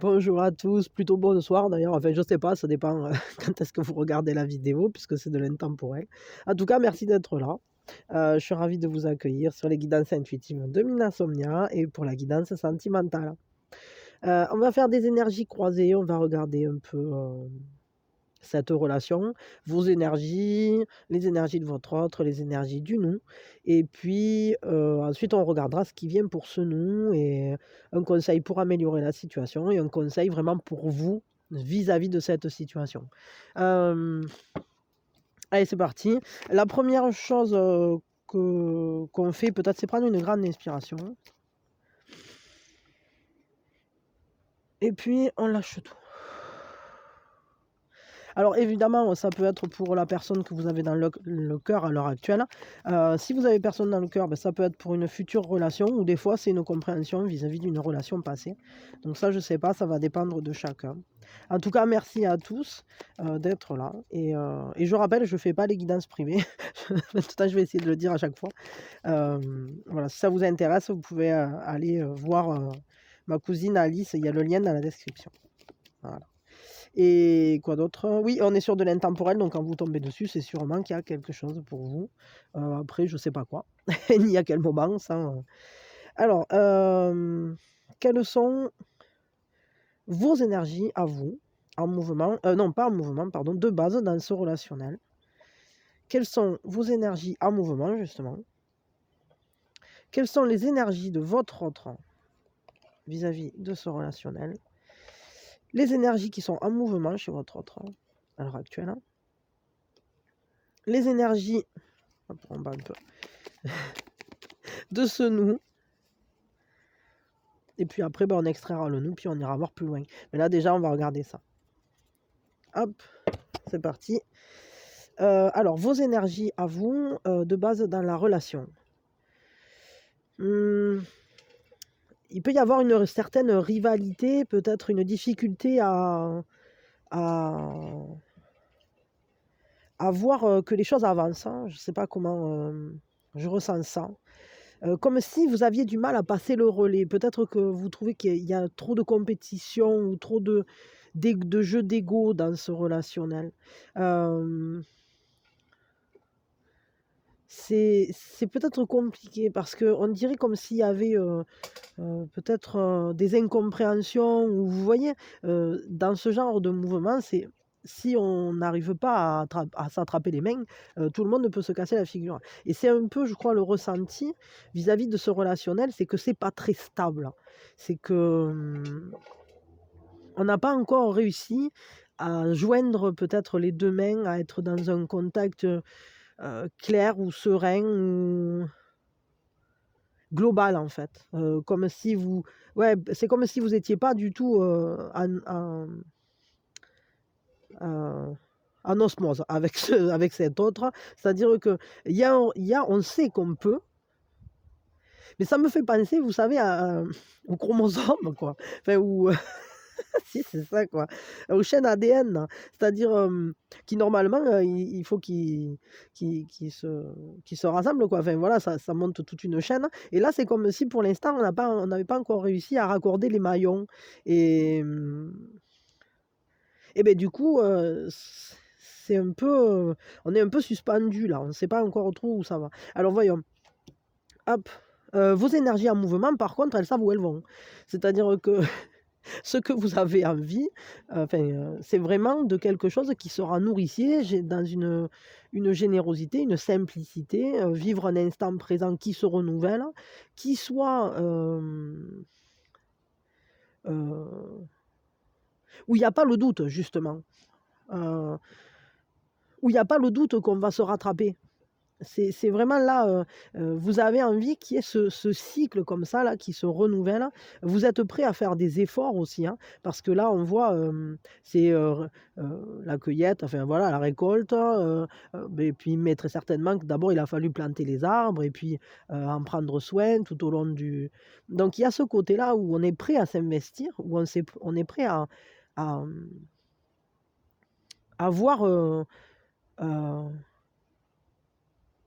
Bonjour à tous, plutôt bonsoir d'ailleurs, enfin je sais pas, ça dépend quand est-ce que vous regardez la vidéo puisque c'est de l'intemporel. En tout cas, merci d'être là. Je suis ravi de vous accueillir sur les guidances intuitives de Minasomnia et pour la guidance sentimentale. On va faire des énergies croisées, on va regarder un peu, cette relation, vos énergies, les énergies de votre autre, les énergies du nous et puis, ensuite on regardera ce qui vient pour ce nous et un conseil pour améliorer la situation et un conseil vraiment pour vous, vis-à-vis de cette situation. Hem, allez c'est parti. La première chose, qu'on fait peut-être, c'est prendre une grande inspiration et puis on lâche tout. Alors évidemment, ça peut être pour la personne que vous avez dans le cœur à l'heure actuelle. Si vous avez personne dans le cœur, ça peut être pour une future relation ou des fois c'est une compréhension vis-à-vis d'une relation passée. Donc ça, je sais pas, ça va dépendre de chacun. En tout cas, merci à tous, d'être là et je rappelle, je fais pas les guidances privées. En tout cas, je vais essayer de le dire à chaque fois. Voilà, si ça vous intéresse, vous pouvez, aller, voir, ma cousine Alice, il y a le lien dans la description. Voilà. Et quoi d'autre? Oui, on est sur de l'intemporel, donc quand vous tombez dessus, c'est sûrement qu'il y a quelque chose pour vous. Après, je sais pas quoi, ni à quel moment, ça, Alors, quelles sont vos énergies à vous, en mouvement, non pas en mouvement, pardon, de base dans ce relationnel? Quelles sont vos énergies en mouvement, justement? Quelles sont les énergies de votre autre vis-à-vis de ce relationnel? Les énergies qui sont en mouvement chez votre autre à l'heure actuelle? Les énergies, hop, on bat un peu, de ce nous. Et puis après, on extraira le nous, puis on ira voir plus loin. Mais là, déjà, on va regarder ça. Hop, c'est parti. Alors, vos énergies à vous, de base dans la relation. Il peut y avoir une certaine rivalité, peut-être une difficulté à, à voir que les choses avancent, hein. Je ne sais pas comment je ressens ça. Comme si vous aviez du mal à passer le relais. Peut-être que vous trouvez qu'il y a trop de compétition ou trop de jeux d'ego dans ce relationnel. C'est peut-être compliqué parce qu'on dirait comme s'il y avait peut-être des incompréhensions. Ou vous voyez, dans ce genre de mouvement, c'est si on n'arrive pas à s'attraper les mains, tout le monde peut se casser la figure. Et c'est un peu, je crois, le ressenti vis-à-vis de ce relationnel, c'est que c'est pas très stable. C'est que on n'a pas encore réussi à joindre peut-être les deux mains, à être dans un contact clair ou serein ou global en fait. Comme si vous ouais, c'est comme si vous étiez pas du tout, en osmose avec avec cet autre. C'est-à-dire que il y a on sait qu'on peut, mais ça me fait penser, vous savez, aux chromosomes quoi. Enfin ou si, c'est ça quoi, aux chaînes ADN. C'est-à-dire, qui normalement, il faut qu'ils se rassemblent quoi. Enfin voilà, ça monte toute une chaîne et là, c'est comme si pour l'instant, on n'avait pas encore réussi à raccorder les maillons et beh, du coup, c'est un peu, on est un peu suspendu là, on ne sait pas encore trop où ça va. Alors voyons, hop, vos énergies en mouvement par contre, elles savent où elles vont. C'est-à-dire que ce que vous avez envie, enfin, c'est vraiment de quelque chose qui sera nourricier, dans une générosité, une simplicité, vivre un instant présent qui se renouvelle, qui soit, heu, où il y a pas le doute justement, heu, où il y a pas le doute qu'on va se rattraper. C'est vraiment là, vous avez envie qu'il y ait ce cycle comme ça là, qui se renouvelle. Vous êtes prêt à faire des efforts aussi, hein, parce que là on voit, c'est, la cueillette, enfin voilà, la récolte, et puis mais très certainement que d'abord il a fallu planter les arbres et puis, en prendre soin tout au long du donc il y a ce côté-là où on est prêt à s'investir, où on est prêt à, à voir, heu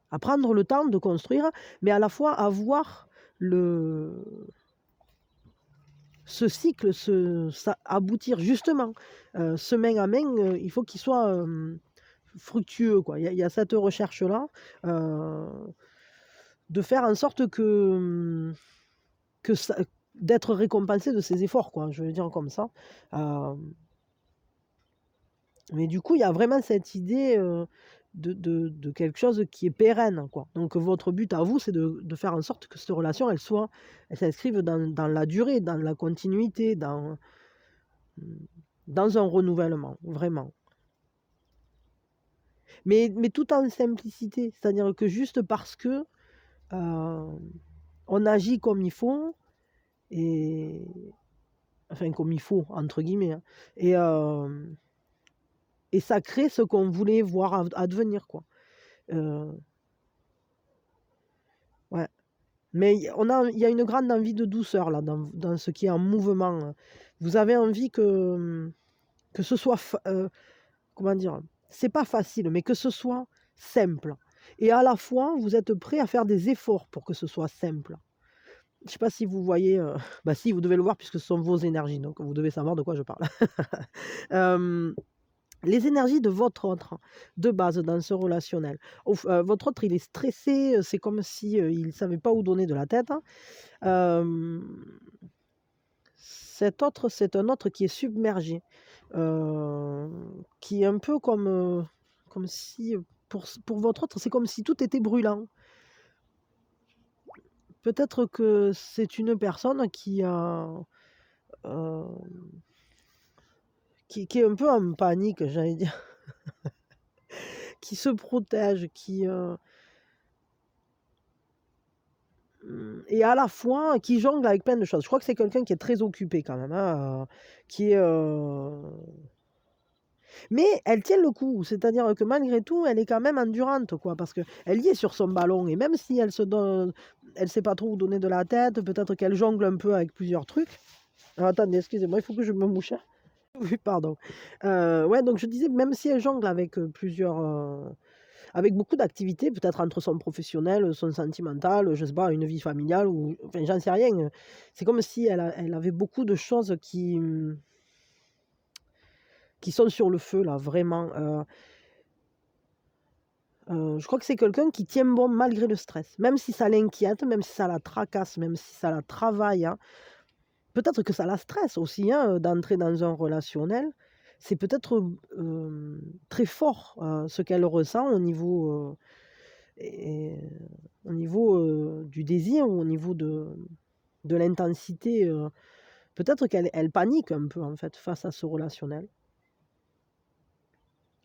à prendre le temps de construire, mais à la fois avoir le ce cycle aboutir justement. Ce main à main, il faut qu'il soit fructueux, quoi. Il y a cette recherche-là, de faire en sorte que d'être récompensé de ses efforts, quoi, je veux dire comme ça. Mais du coup, il y a vraiment cette idée de quelque chose qui est pérenne, quoi. Donc votre but à vous, c'est de faire en sorte que cette relation, elle s'inscrive dans la durée, dans la continuité, dans un renouvellement, vraiment. Mais tout en simplicité, c'est-à-dire que juste parce que on agit comme il faut, et enfin comme il faut, entre guillemets, hein, et ça crée ce qu'on voulait voir advenir, quoi. Ouais. Mais il y a une grande envie de douceur là, dans ce qui est en mouvement. Vous avez envie que ce soit, comment dire, c'est pas facile, mais que ce soit simple. Et à la fois, vous êtes prêt à faire des efforts pour que ce soit simple. Je sais pas si vous voyez, bah si, vous devez le voir puisque ce sont vos énergies, donc vous devez savoir de quoi je parle. Les énergies de votre autre, de base, dans ce relationnel. Votre autre, il est stressé, c'est comme si il ne savait pas où donner de la tête. Cet autre, c'est un autre qui est submergé, qui est un peu comme si, pour votre autre, c'est comme si tout était brûlant. Peut-être que c'est une personne qui a... qui est un peu en panique, j'allais dire, qui se protège, et à la fois qui jongle avec plein de choses. Je crois que c'est quelqu'un qui est très occupé quand même, hein, qui est... Mais elle tient le coup, c'est-à-dire que malgré tout, elle est quand même endurante, quoi, parce qu'elle y est sur son ballon, et même si elle sait pas trop où donner de la tête, peut-être qu'elle jongle un peu avec plusieurs trucs. Alors, attendez, excusez-moi, il faut que je me mouche. Oui, pardon. Ouais, donc je disais, même si elle jongle avec avec beaucoup d'activités, peut-être entre son professionnel, son sentimental, je sais pas, une vie familiale, ou enfin, j'en sais rien. C'est comme si elle avait beaucoup de choses qui sont sur le feu, là, vraiment. Je crois que c'est quelqu'un qui tient bon malgré le stress, même si ça l'inquiète, même si ça la tracasse, même si ça la travaille, hein. Peut-être que ça la stresse aussi, hein, d'entrer dans un relationnel. C'est peut-être très fort ce qu'elle ressent au niveau, au niveau du désir, ou au niveau de l'intensité. Peut-être qu'elle panique un peu en fait face à ce relationnel.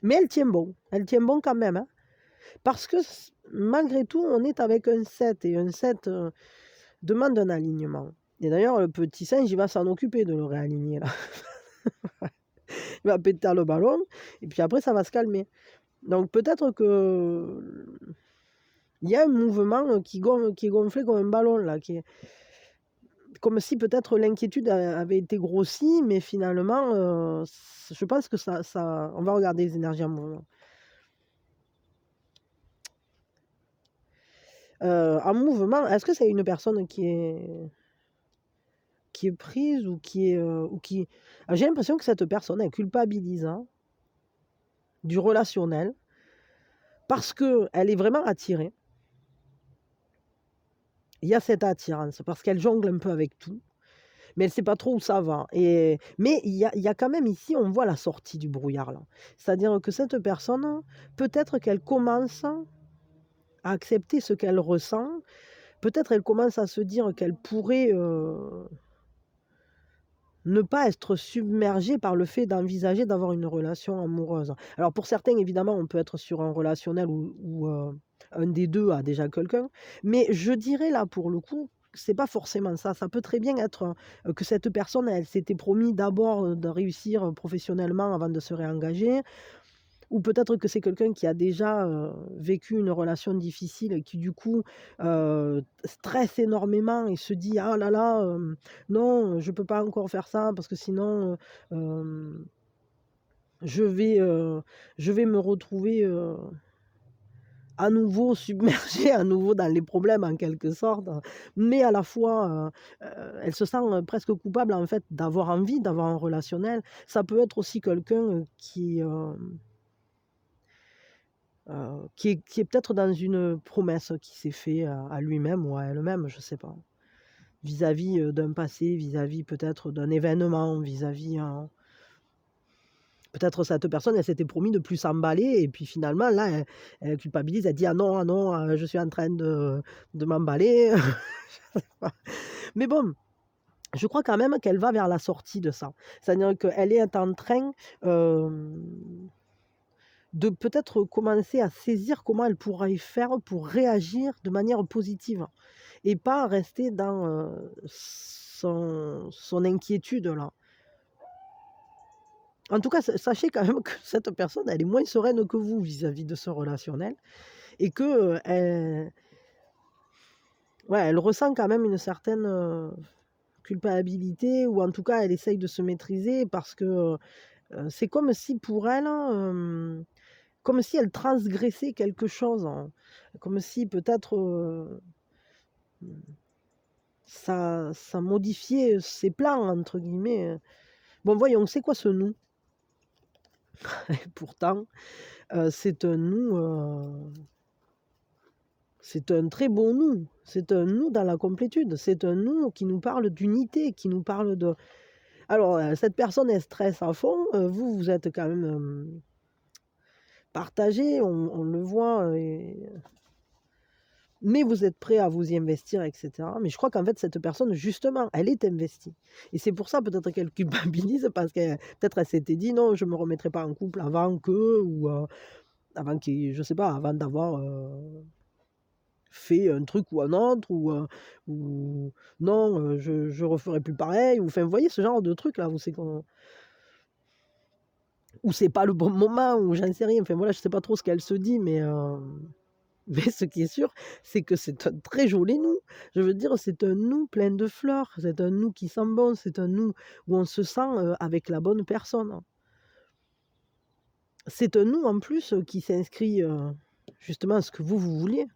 Mais elle tient bon quand même, hein. Parce que malgré tout, on est avec un 7, et un 7 demande un alignement. Et d'ailleurs, le petit singe, il va s'en occuper de le réaligner là. Il va péter le ballon, et puis après, ça va se calmer. Donc peut-être que il y a un mouvement qui est gonflé comme un ballon là, comme si peut-être l'inquiétude avait été grossie, mais finalement, je pense que ça... On va regarder les énergies en mouvement. En mouvement, est-ce que c'est une personne qui est prise, ou qui est... J'ai l'impression que cette personne est culpabilisante du relationnel, parce qu'elle est vraiment attirée. Il y a cette attirance, parce qu'elle jongle un peu avec tout, mais elle ne sait pas trop où ça va. Mais il y a quand même ici, on voit la sortie du brouillard là. C'est-à-dire que cette personne, peut-être qu'elle commence à accepter ce qu'elle ressent. Peut-être elle commence à se dire qu'elle pourrait ne pas être submergée par le fait d'envisager d'avoir une relation amoureuse. Alors pour certains, évidemment, on peut être sur un relationnel où un des deux a déjà quelqu'un, mais je dirais là, pour le coup, c'est pas forcément ça. Ça peut très bien être que cette personne, elle s'était promis d'abord de réussir professionnellement avant de se réengager, ou peut-être que c'est quelqu'un qui a déjà vécu une relation difficile, et qui du coup stresse énormément et se dit: «Ah là là, non, je peux pas encore faire ça parce que sinon, je vais me retrouver à nouveau submergée, à nouveau dans les problèmes en quelque sorte, mais à la fois, elle se sent, presque coupable en fait d'avoir envie d'avoir un relationnel. Ça peut être aussi quelqu'un, qui est peut-être dans une promesse qu'il s'est fait à lui-même ou à elle-même, je sais pas. Vis-à-vis, d'un passé, vis-à-vis peut-être d'un événement, vis-à-vis, peut-être cette personne, elle s'était promis de plus s'emballer et puis finalement là, elle culpabilise, elle dit: ah non, je suis en train de m'emballer». Mais bon, je crois quand même qu'elle va vers la sortie de ça. C'est-à-dire qu'elle est en train, de peut-être commencer à saisir comment elle pourrait faire pour réagir de manière positive et pas rester dans, son inquiétude là. En tout cas, sachez quand même que cette personne, elle est moins sereine que vous vis-à-vis de ce relationnel et que, ouais, elle ressent quand même une certaine, culpabilité ou en tout cas, elle essaye de se maîtriser parce que, c'est comme si pour elle, comme si elle transgressait quelque chose, hein. Comme si peut-être, ça modifiait «ses plans» entre guillemets. Bon voyons, c'est quoi ce «nous»? Pourtant, c'est un «nous», c'est un très bon «nous». C'est un «nous» dans la complétude. C'est un «nous» qui nous parle d'unité, qui nous parle de alors, cette personne, elle stresse à fond, vous, vous êtes quand même, partagés, on le voit, mais vous êtes prêts à vous y investir et cetera. Mais je crois qu'en fait, cette personne, justement, elle est investie et c'est pour ça peut-être qu'elle culpabilise parce que peut-être elle s'était dit: «Non, je me remettrai pas en couple avant que» ou, avant qu'il je sais pas, avant d'avoir, fait un truc ou un autre ou «Non, je referai plus pareil» ou enfin, vous voyez ce genre de truc là où c'est qu'on où c'est pas le bon moment ou j'en sais rien. Enfin voilà, je sais pas trop ce qu'elle se dit mais mais ce qui est sûr, c'est que c'est un très joli nous. Je veux dire, c'est un nous plein de fleurs, c'est un nous qui sent bon, c'est un nous où on se sent, avec la bonne personne. C'est un nous en plus, qui s'inscrit, justement ce que vous vouliez,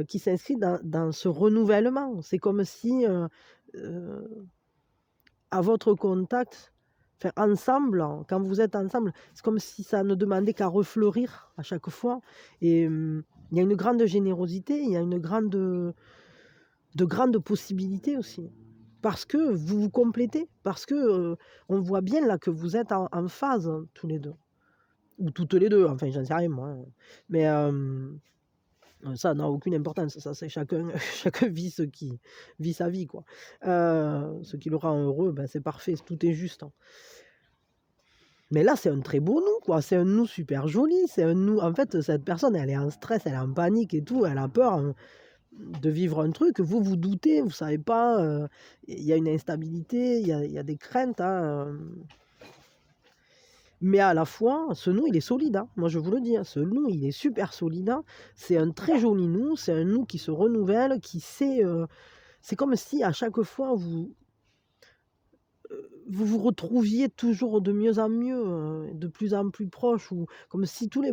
qui s'inscrit dans ce renouvellement. C'est comme si, heu, à votre contact, enfin ensemble, quand vous êtes ensemble, c'est comme si ça ne demandait qu'à refleurir à chaque fois et il y a une grande générosité, il y a une grande, de grandes possibilités aussi. Parce que vous vous complétez, parce que, on voit bien là que vous êtes en phase, tous les 2 ou toutes les 2. Enfin j'en sais rien moi, hein. Mais, ça n'a aucune importance, ça c'est chacun chacun vit sa vie quoi. Ce qui le rend heureux, ben, c'est parfait, tout est juste, hein. Mais là, c'est un très beau nous quoi, c'est un nous super joli, c'est un nous en fait, cette personne elle est en stress, elle est en panique et tout, elle a peur, de vivre un truc, vous vous doutez, vous savez pas, il y a une instabilité, il y a des craintes, hein, mais à la fois, ce nous, il est solide, hein. Moi, je vous le dis, hein, ce nous, il est super solide, hein. C'est un très joli nous, c'est un nous qui se renouvelle, qui sait, c'est comme si à chaque fois vous vous retrouviez toujours de mieux en mieux, de plus en plus proches ou comme si tous les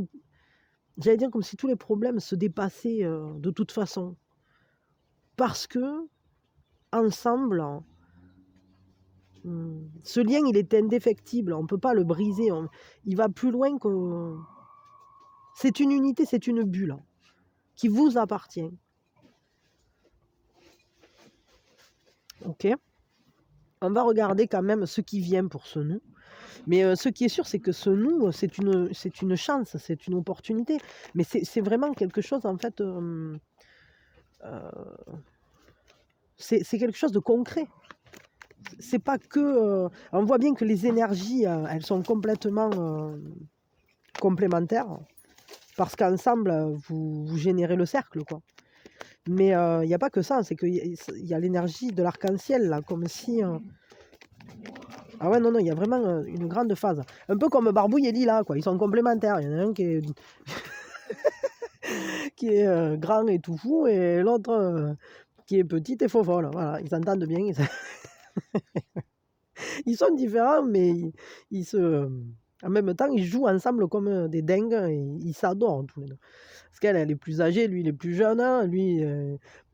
j'allais dire comme si tous les problèmes se dépassaient, de toute façon. Parce qu'ensemble, ce lien, il est indéfectible, on ne peut pas le briser, il va plus loin que c'est une unité, c'est une bulle qui vous appartient. OK? On va regarder quand même ce qui vient pour ce nous. Mais, ce qui est sûr, c'est que ce nous, c'est une chance, c'est une opportunité. Mais c'est vraiment quelque chose en fait, c'est quelque chose de concret. C'est pas que, on voit bien que les énergies, elles sont complètement, complémentaires. Parce qu'ensemble, vous générez le cercle, quoi. Mais, il y a pas que ça, c'est qu'il y a l'énergie de l'arc-en-ciel là, comme si, ah ouais, non, non, il y a vraiment, une grande phase. Un peu comme Barbouille et Lila, quoi, ils sont complémentaires. Il y en a un qui est, grand et tout fou et l'autre, qui est petite et fofolle. Voilà, ils s'entendent bien, ils sont différents, mais ils se En même temps, ils jouent ensemble comme des dingues et ils s'adorent tous les deux. Parce qu'elle, elle est plus âgée, lui, il est plus jeune, hein, lui,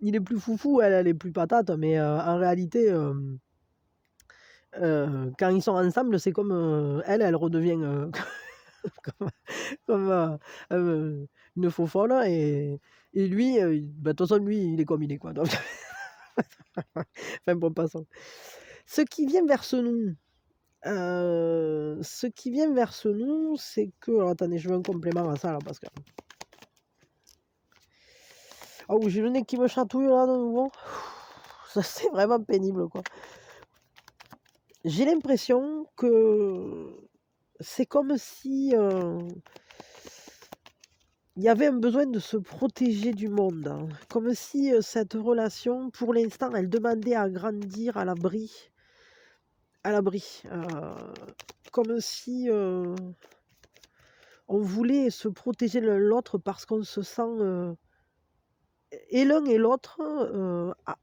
il est plus foufou, elle est plus patate, mais en réalité, quand ils sont ensemble, c'est comme elle redevient comme, comme une faux folle, et lui, bah, de toute façon, lui, il est comme il est, quoi. Donc, enfin, bon, passons. Ce qui vient vers nous, c'est que. Alors, attendez, je veux un complément à ça, là, parce que. Oh, j'ai le nez qui me chatouille, là, de nouveau. Ça, c'est vraiment pénible, quoi. J'ai l'impression que c'est comme si il y avait un besoin de se protéger du monde, hein. Comme si cette relation, pour l'instant, elle demandait à grandir à l'abri. À l'abri. Comme si on voulait se protéger l'un l'autre parce qu'on se sent et l'un et l'autre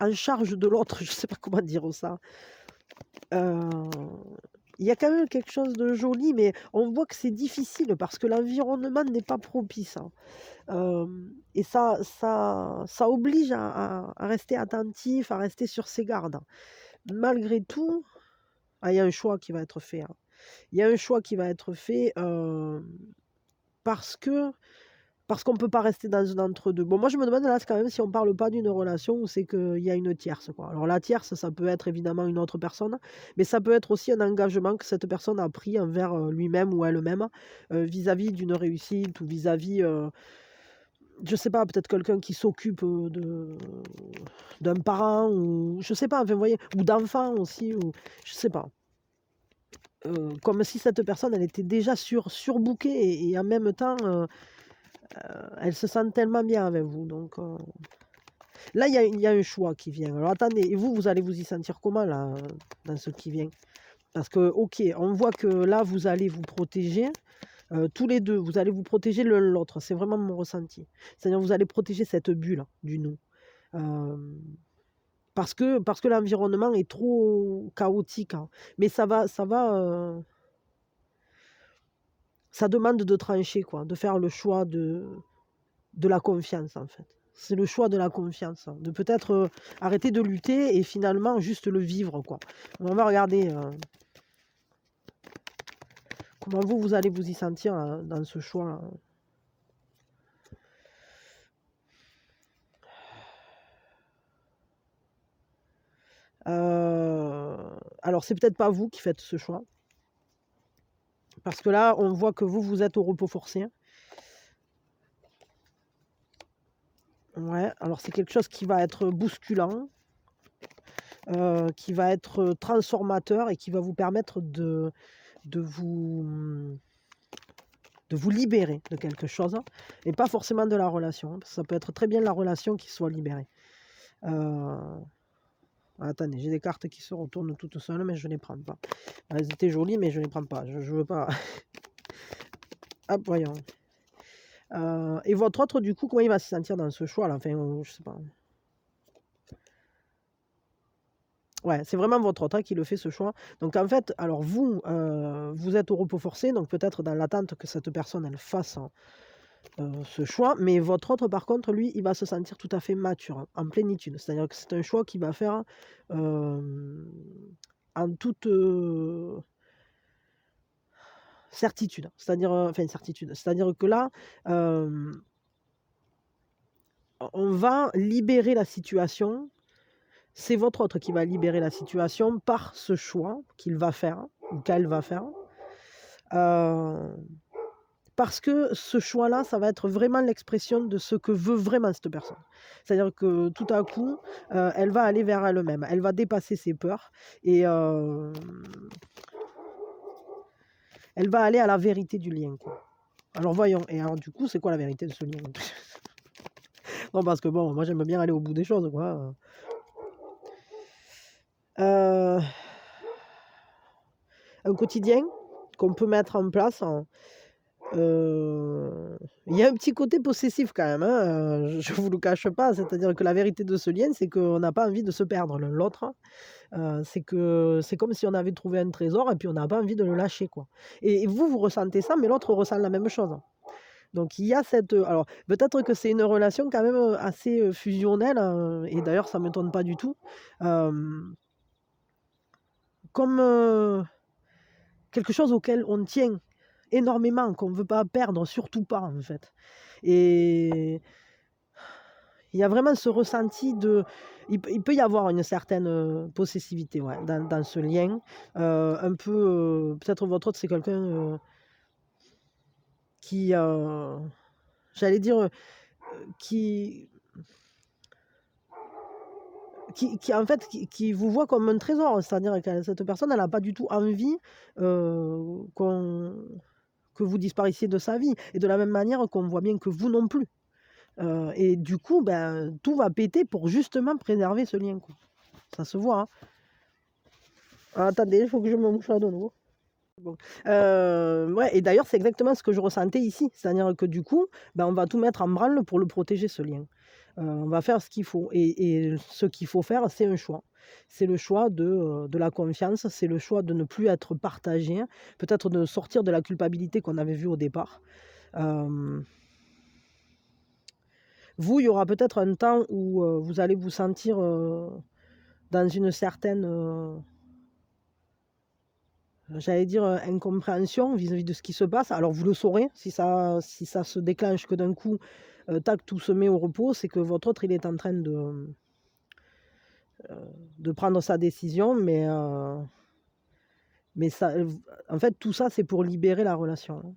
en charge de l'autre. Je ne sais pas comment dire ça. Il y a quand même quelque chose de joli, mais on voit que c'est difficile parce que l'environnement n'est pas propice, hein. Et ça oblige à rester attentif, à rester sur ses gardes. Malgré tout, il y a un choix qui va être fait, hein. Il y a un choix qui va être fait parce que parce qu'on ne peut pas rester dans un entre-deux. Bon, moi, je me demande là quand même si on ne parle pas d'une relation où c'est qu'il y a une tierce, quoi. Alors la tierce, ça peut être évidemment une autre personne, mais ça peut être aussi un engagement que cette personne a pris envers lui-même ou elle-même vis-à-vis d'une réussite ou vis-à-vis, je sais pas, peut-être quelqu'un qui s'occupe d'un parent ou je sais pas, enfin, vous voyez, ou d'enfants aussi, ou je sais pas. Comme si cette personne, elle était déjà surbookée et en même temps, elle se sent tellement bien avec vous. Donc là, il y a un choix qui vient. Alors attendez, et vous allez vous y sentir comment là, dans ce qui vient? Parce que, ok, on voit que là, vous allez vous protéger, tous les deux, vous allez vous protéger l'un l'autre. C'est vraiment mon ressenti. C'est-à-dire, vous allez protéger cette bulle du nous. Parce que l'environnement est trop chaotique, hein. Mais ça demande de trancher, quoi, de faire le choix de la confiance, en fait. C'est le choix de la confiance, hein, de peut-être arrêter de lutter et finalement juste le vivre, quoi. On va regarder comment vous allez vous y sentir dans ce choix. Alors, c'est peut-être pas vous qui faites ce choix. Parce que là, on voit que vous êtes au repos forcé. Ouais, alors c'est quelque chose qui va être bousculant, qui va être transformateur et qui va vous permettre de vous libérer de quelque chose et pas forcément de la relation, hein, parce que ça peut être très bien la relation qui soit libérée. Attendez, j'ai des cartes qui se retournent toutes seules, mais je ne les prends pas. Elles étaient jolies, mais je ne les prends pas. Je veux pas. Hop, voyons. Et votre autre, du coup, comment il va se sentir dans ce choix là? Enfin, je sais pas. Ouais, c'est vraiment votre autre qui le fait ce choix. Donc en fait, alors vous, vous êtes au repos forcé, donc peut-être dans l'attente que cette personne elle fasse ce choix, mais votre autre par contre, lui, il va se sentir tout à fait mature, hein, en plénitude. C'est-à-dire que c'est un choix qu'il va faire en toute certitude. C'est-à-dire, enfin certitude. C'est-à-dire que là, on va libérer la situation. C'est votre autre qui va libérer la situation par ce choix qu'il va faire ou qu'elle va faire. Parce que ce choix-là, ça va être vraiment l'expression de ce que veut vraiment cette personne. C'est-à-dire que tout à coup, elle va aller vers elle-même. Elle va dépasser ses peurs et elle va aller à la vérité du lien, quoi. Alors voyons. Et alors du coup, c'est quoi la vérité de ce lien? Non, parce que bon, moi j'aime bien aller au bout des choses, quoi. Un quotidien qu'on peut mettre en place il y a un petit côté possessif quand même, hein, je vous le cache pas. C'est-à-dire que la vérité de ce lien, c'est qu'on n'a pas envie de se perdre l'un l'autre. C'est que c'est comme si on avait trouvé un trésor et puis on n'a pas envie de le lâcher, quoi. Et vous, vous ressentez ça, mais l'autre ressent la même chose. Donc il y a cette, alors peut-être que c'est une relation quand même, assez, fusionnelle, et d'ailleurs ça ne m'étonne pas du tout. Hem, Comme, quelque chose auquel on tient énormément, qu'on ne veut pas perdre, surtout pas, en fait. Et il y a vraiment ce ressenti de il peut y avoir une certaine, possessivité, ouais, dans ce lien. Un peu, peut-être votre autre, c'est quelqu'un, qui, j'allais dire, qui qui en fait, qui vous voit comme un trésor. C'est-à-dire que cette personne, elle a pas du tout envie, qu'on que vous disparaissiez de sa vie, et de la même manière qu'on voit bien que vous non plus. Et du coup, ben, tout va péter pour justement préserver ce lien, quoi. Ça se voit, hein. Ah, attendez, il faut que je me mouche de nouveau. Bon, ouais, et d'ailleurs, c'est exactement ce que je ressentais ici. C'est-à-dire que du coup, ben, on va tout mettre en branle pour le protéger, ce lien. On va faire ce qu'il faut, et ce qu'il faut faire, c'est un choix. C'est le choix de la confiance, c'est le choix de ne plus être partagé, peut-être de sortir de la culpabilité qu'on avait vue au départ. Hem, Vous, il y aura peut-être un temps où, vous allez vous sentir, dans une certaine, j'allais dire, incompréhension vis-à-vis de ce qui se passe. Alors vous le saurez, si ça se déclenche que d'un coup, tac, tout se met au repos, c'est que votre autre, il est en train de prendre sa décision, mais ça, en fait, tout ça, c'est pour libérer la relation, hein.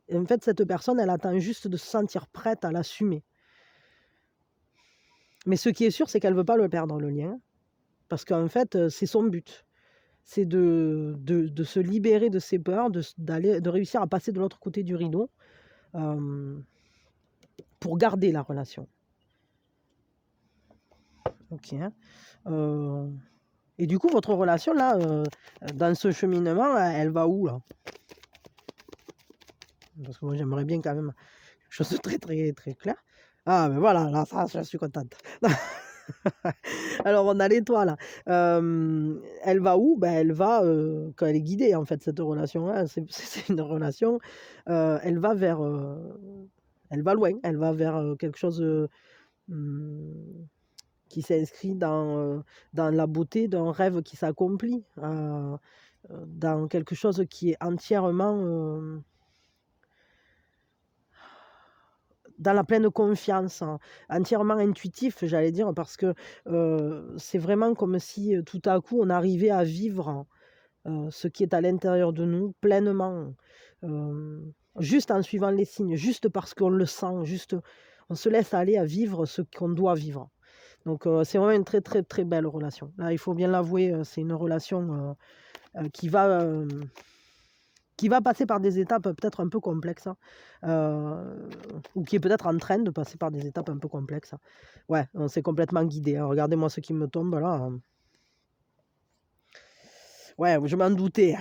Et en fait, cette personne, elle attend juste de se sentir prête à l'assumer. Mais ce qui est sûr, c'est qu'elle veut pas le perdre, le lien, parce qu'en fait, c'est son but. C'est de se libérer de ses peurs, de réussir à passer de l'autre côté du rideau, pour garder la relation. OK, hein. Et du coup, votre relation là, dans ce cheminement, elle va où là? Parce que moi, j'aimerais bien quand même quelque chose de très, très, très clair. Ah ben voilà, là, ça, je suis contente. Alors on a l'étoile. Elle va où? Ben elle va, quand elle est guidée, en fait, cette relation, hein. C'est une relation, elle va vers, elle va loin, elle va vers, quelque chose, mmh, qui s'inscrit dans la beauté d'un rêve qui s'accomplit, dans quelque chose qui est entièrement, dans la pleine confiance, hein, entièrement intuitif, j'allais dire, parce que, c'est vraiment comme si, tout à coup, on arrivait à vivre, ce qui est à l'intérieur de nous pleinement, juste en suivant les signes, juste parce qu'on le sent, juste on se laisse aller à vivre ce qu'on doit vivre. Donc, c'est vraiment une très, très, très belle relation. Là, il faut bien l'avouer, c'est une relation, qui va passer par des étapes peut-être un peu complexes, hein, ou qui est peut-être en train de passer par des étapes un peu complexes. Ouais, on s'est complètement guidé, hein. Regardez-moi ce qui me tombe là, ouais, je m'en doutais.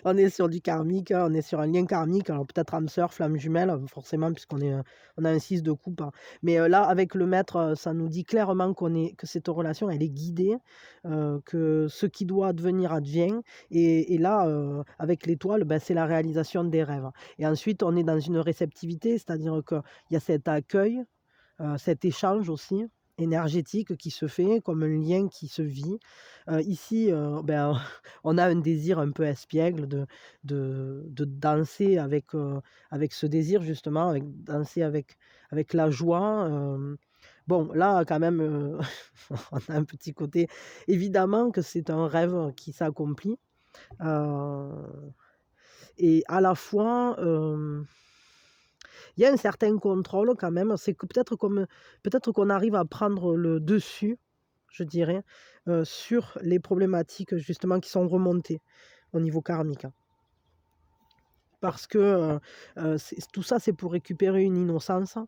On est sur du karmique, hein, on est sur un lien karmique, alors peut-être âme sœur, flamme jumelle, forcément, puisqu'on est, on a un 6 de coupe, hein. Mais, là, avec le maître, ça nous dit clairement que cette relation, elle est guidée, que ce qui doit advenir advient, et là, avec l'étoile, ben, c'est la réalisation des rêves. Et ensuite, on est dans une réceptivité, c'est-à-dire qu'il y a cet accueil, cet échange aussi énergétique qui se fait, comme un lien qui se vit. Ici, ben, on a un désir un peu espiègle de danser avec ce désir justement, danser avec la joie. Bon, là quand même, on a un petit côté, évidemment que c'est un rêve qui s'accomplit, heu et à la fois, il y a un certain contrôle quand même. C'est que peut-être qu'on arrive à prendre le dessus, je dirais, sur les problématiques justement qui sont remontées au niveau karmique, hein. Parce que, c'est tout ça, c'est pour récupérer une innocence,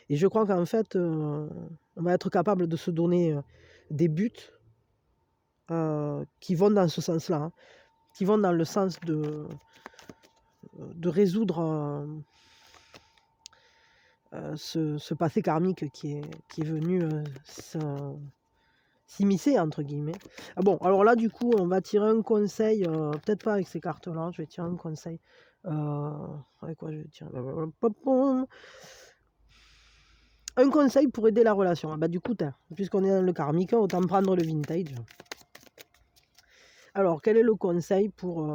et je crois qu'en fait, on va être capable de se donner, des buts, qui vont dans ce sens-là, hein, qui vont dans le sens de résoudre ce passé karmique qui est venu s'immiscer, entre guillemets. Ah bon, alors là, du coup, on va tirer un conseil, peut-être pas avec ces cartes-là, je vais tirer un conseil. Avec quoi je vais tirer? Un conseil pour aider la relation. Ah bah du coup, puisqu'on est dans le karmique, autant prendre le vintage. Alors, quel est le conseil pour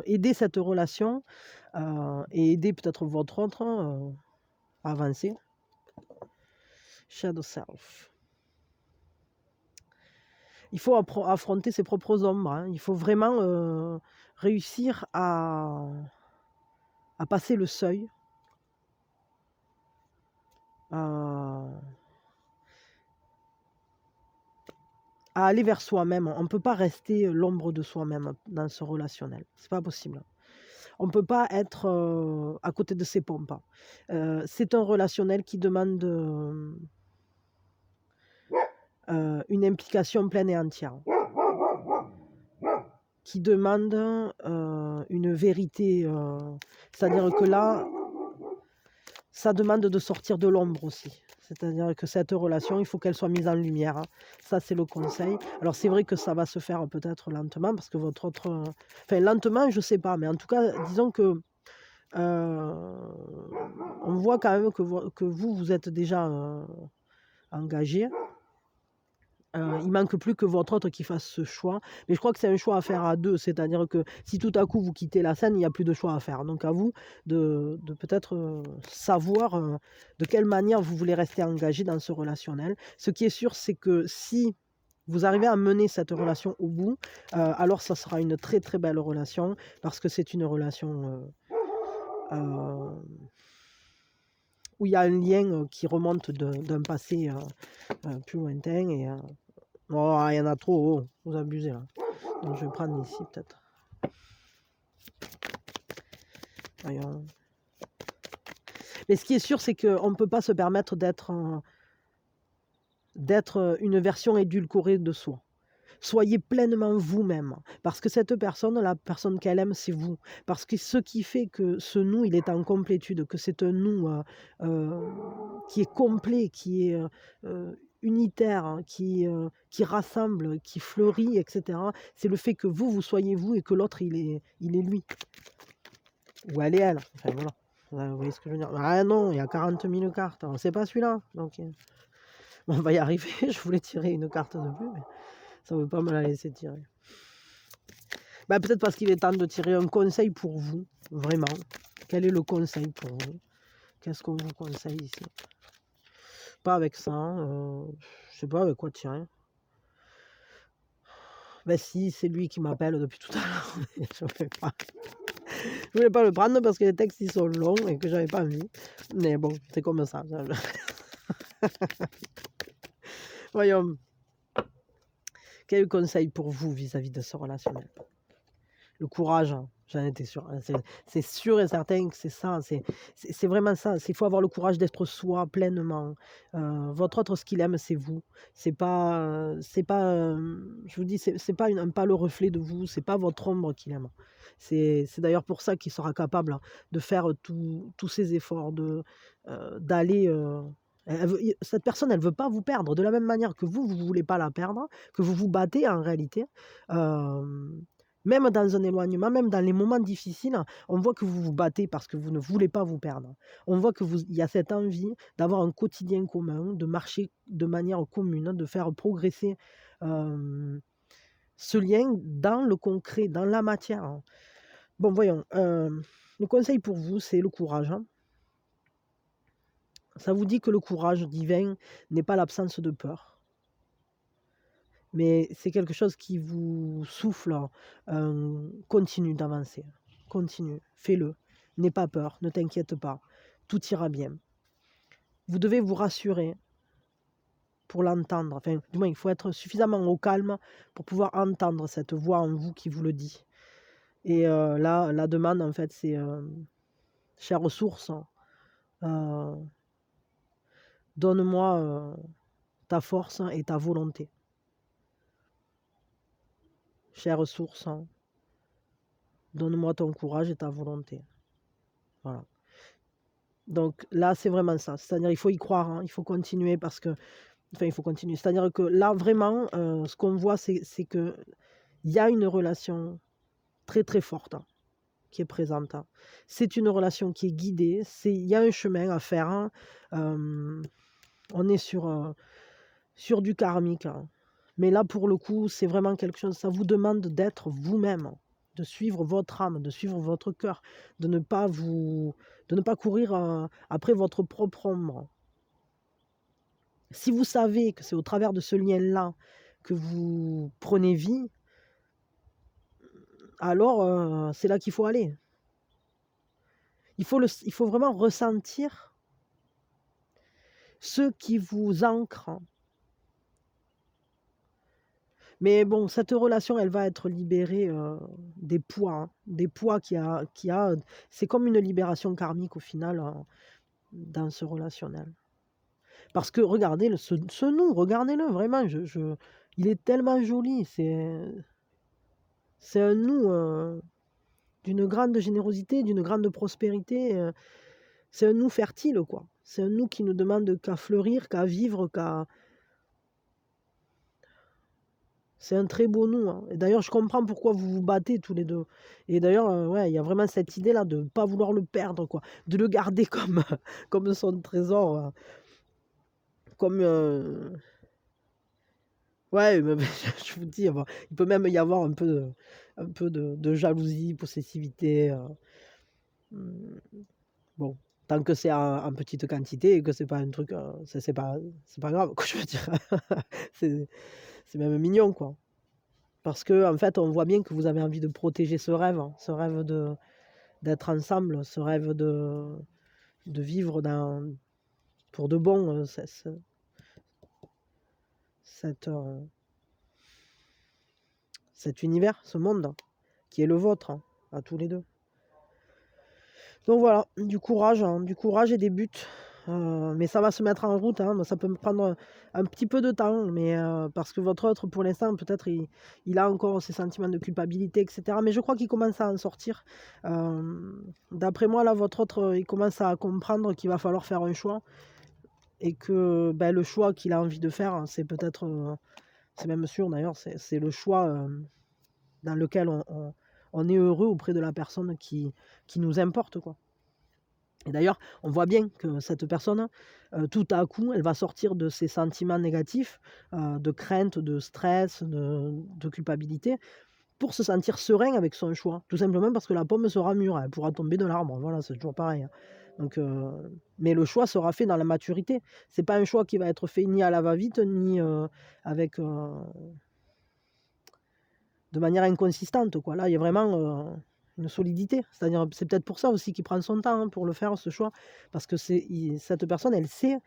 aider cette relation et aider peut-être votre autre à avancer? Shadow Self. Il faut affronter ses propres ombres. Hein. Il faut vraiment réussir à passer le seuil. À aller vers soi-même. On ne peut pas rester l'ombre de soi-même dans ce relationnel. C'est pas possible. On ne peut pas être à côté de ses pompes. C'est un relationnel qui demande une implication pleine et entière. Qui demande une vérité. C'est-à-dire que là, ça demande de sortir de l'ombre aussi. C'est-à-dire que cette relation, il faut qu'elle soit mise en lumière. Hein. Ça, c'est le conseil. Alors, c'est vrai que ça va se faire peut-être lentement, parce que votre autre... Enfin, lentement, je ne sais pas, mais en tout cas, disons que on voit quand même que vous êtes déjà engagé. Il manque plus que votre autre qui fasse ce choix. Mais je crois que c'est un choix à faire à deux. C'est-à-dire que si tout à coup vous quittez la scène, il n'y a plus de choix à faire. Donc à vous de peut-être savoir de quelle manière vous voulez rester engagé dans ce relationnel. Ce qui est sûr, c'est que si vous arrivez à mener cette relation au bout, alors ça sera une très très belle relation parce que c'est une relation où il y a un lien qui remonte d'un passé plus lointain et oh, il y en a trop, oh, vous abusez là. Donc je vais prendre ici peut-être. Voyons. Mais ce qui est sûr, c'est qu'on ne peut pas se permettre d'être une version édulcorée de soi. Soyez pleinement vous-même, parce que cette personne, la personne qu'elle aime, c'est vous. Parce que ce qui fait que ce nous, il est en complétude, que c'est un nous qui est complet, qui est unitaire, hein, qui rassemble, qui fleurit, etc. C'est le fait que vous soyez vous et que l'autre, il est lui. Ou elle est elle. Enfin voilà. Vous voyez ce que je veux dire? Ah non, il y a 40 000 cartes. C'est pas celui-là. Donc, on va y arriver. Je voulais tirer une carte de plus, mais ça ne veut pas me la laisser tirer. Bah, peut-être parce qu'il est temps de tirer un conseil pour vous. Vraiment. Quel est le conseil pour vous? Qu'est-ce qu'on vous conseille ici? Pas avec ça. Je sais pas avec quoi tirer. Ben si, c'est lui qui m'appelle depuis tout à l'heure. Je ne fais pas. Je voulais pas le prendre parce que les textes ils sont longs et que j'avais pas envie. Mais bon, c'est comme ça. Voyons. Quel conseil pour vous vis-à-vis de ce relationnel? Le courage, hein, j'en étais sûr. C'est sûr et certain que c'est ça. C'est vraiment ça. Il faut avoir le courage d'être soi pleinement. Votre autre, ce qu'il aime, c'est vous. C'est pas, je vous dis, c'est pas pas le reflet de vous. C'est pas votre ombre qu'il aime. C'est d'ailleurs pour ça qu'il sera capable de faire tous ces efforts, d'aller. Cette personne, elle veut pas vous perdre. De la même manière que vous voulez pas la perdre, que vous vous battez en réalité. Même dans un éloignement, même dans les moments difficiles, on voit que vous vous battez parce que vous ne voulez pas vous perdre. On voit il y a cette envie d'avoir un quotidien commun, de marcher de manière commune, de faire progresser ce lien dans le concret, dans la matière. Bon, voyons. Le conseil pour vous, c'est le courage. Hein. Ça vous dit que le courage divin n'est pas l'absence de peur. Mais c'est quelque chose qui vous souffle, continue d'avancer, continue, fais-le, n'aie pas peur, ne t'inquiète pas, tout ira bien. Vous devez vous rassurer pour l'entendre, enfin, du moins, il faut être suffisamment au calme pour pouvoir entendre cette voix en vous qui vous le dit. Et là, la demande, en fait, c'est chère source, donne-moi ta force et ta volonté. Chère source, Donne-moi ton courage et ta volonté. Voilà. Donc là, c'est vraiment ça. C'est-à-dire, il faut y croire, hein, il faut continuer parce que, enfin, il faut continuer. C'est-à-dire que là, vraiment, ce qu'on voit, c'est que il y a une relation très très forte, hein, qui est présente, hein. C'est une relation qui est guidée. Il y a un chemin à faire, hein. On est sur du karmique, hein. Mais là, pour le coup, c'est vraiment quelque chose, ça vous demande d'être vous-même, hein, de suivre votre âme, de suivre votre cœur, de ne pas courir après votre propre ombre. Si vous savez que c'est au travers de ce lien-là que vous prenez vie, alors c'est là qu'il faut aller. Il faut vraiment ressentir ce qui vous ancre. Mais bon, cette relation, elle va être libérée des poids, hein, des poids qu'il y a. C'est comme une libération karmique au final, dans ce relationnel. Parce que regardez ce nous, regardez-le vraiment, il est tellement joli. C'est un nous d'une grande générosité, d'une grande prospérité. C'est un nous fertile, quoi. C'est un nous qui ne demande qu'à fleurir, qu'à vivre, C'est un très beau nous, hein. Et d'ailleurs, je comprends pourquoi vous vous battez tous les deux. Et d'ailleurs, ouais, il y a vraiment cette idée-là de ne pas vouloir le perdre, quoi. De le garder comme, comme son trésor. Comme. Ouais, mais je vous dis, il peut même y avoir un peu de jalousie, possessivité. Hmm, Bon, tant que c'est en petite quantité et que c'est pas un truc. C'est pas grave, quoi, je veux dire. C'est c'est même mignon, quoi. Parce que en fait, on voit bien que vous avez envie de protéger ce rêve, hein, ce rêve d'être ensemble, ce rêve de vivre pour de bon cette, cet univers, ce monde qui est le vôtre, hein, à tous les deux. Donc voilà, du courage, hein, du courage et des buts. Mais ça va se mettre en route, hein, ça peut me prendre un petit peu de temps, mais parce que votre autre, pour l'instant, peut-être, il a encore ses sentiments de culpabilité, etc. Mais je crois qu'il commence à en sortir. D'après moi, là, votre autre, il commence à comprendre qu'il va falloir faire un choix et que ben, le choix qu'il a envie de faire, hein, c'est peut-être, c'est même sûr d'ailleurs, c'est le choix dans lequel on est heureux auprès de la personne qui nous importe, quoi. Et d'ailleurs, on voit bien que cette personne, tout à coup, elle va sortir de ses sentiments négatifs, de crainte, de stress, de culpabilité, pour se sentir serein avec son choix. Tout simplement parce que la pomme sera mûre, elle pourra tomber de l'arbre. Voilà, c'est toujours pareil, hein. Donc, mais le choix sera fait dans la maturité. C'est pas un choix qui va être fait ni à la va-vite, ni avec de manière inconsistante, quoi. Là, il y a vraiment une solidité. C'est-à-dire, c'est peut-être pour ça aussi qu'il prend son temps, hein, pour le faire, ce choix. Parce que cette personne, elle sait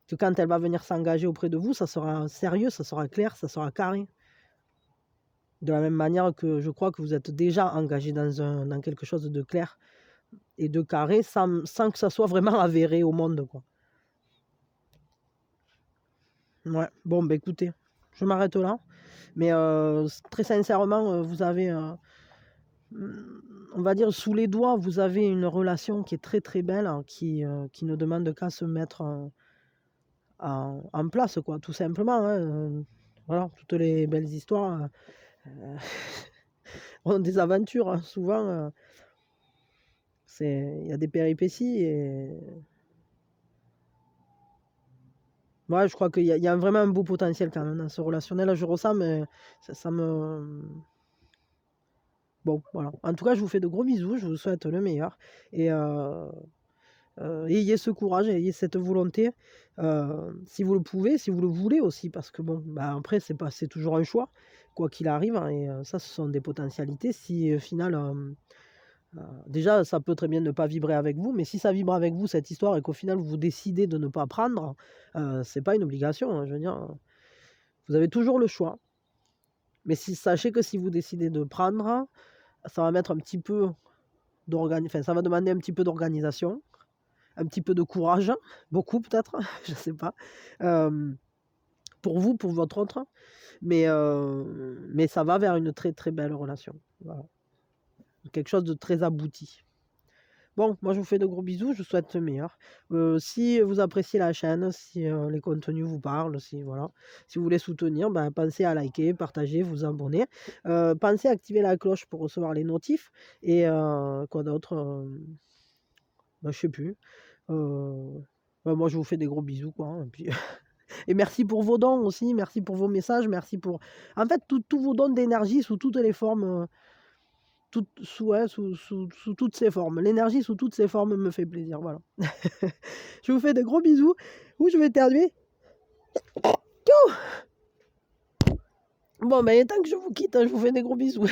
que quand elle va venir s'engager auprès de vous, ça sera sérieux, ça sera clair, ça sera carré. De la même manière que je crois que vous êtes déjà engagé dans quelque chose de clair et de carré, sans que ça soit vraiment avéré au monde, quoi. Ouais, bon, bah écoutez, je m'arrête là. Mais très sincèrement, vous avez, on va dire, sous les doigts, vous avez une relation qui est très très belle, hein, qui ne demande qu'à se mettre en place, quoi, tout simplement, hein. Voilà, toutes les belles histoires ont des aventures, hein. Souvent, il y a des péripéties et ouais, je crois qu'il y a vraiment un beau potentiel quand même dans ce relationnel. Là, je ressens, mais ça me... Bon, voilà. En tout cas, je vous fais de gros bisous, je vous souhaite le meilleur. Et ayez ce courage, ayez cette volonté, si vous le pouvez, si vous le voulez aussi, parce que bon, bah, après, c'est toujours un choix, quoi qu'il arrive, hein, et ça, ce sont des potentialités. Si au final, déjà, ça peut très bien ne pas vibrer avec vous, mais si ça vibre avec vous, cette histoire, et qu'au final, vous décidez de ne pas prendre, c'est pas une obligation, hein, je veux dire, vous avez toujours le choix. Mais sachez que si vous décidez de prendre, ça va mettre un petit peu enfin, ça va demander un petit peu d'organisation, un petit peu de courage, beaucoup peut-être, je sais pas, pour vous, pour votre autre, mais ça va vers une très très belle relation. Voilà. quelque chose de très abouti. Bon, moi je vous fais de gros bisous, je vous souhaite le meilleur. Si vous appréciez la chaîne, si les contenus vous parlent, si voilà, si vous voulez soutenir, ben, pensez à liker, partager, vous abonner. Pensez à activer la cloche pour recevoir les notifs. Et quoi d'autre ben, je sais plus. Ben, moi je vous fais des gros bisous, quoi, hein, et puis et merci pour vos dons aussi, merci pour vos messages, merci pour en fait tous vos dons d'énergie sous toutes les formes. Sous toutes ses formes. L'énergie sous toutes ses formes me fait plaisir, voilà. Je vous fais de gros bisous. Ouh, je vais éternuer. Bon, ben, tant que je vous quitte, hein, je vous fais des gros bisous.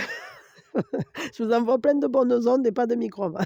Je vous envoie plein de bonnes ondes et pas de microbes.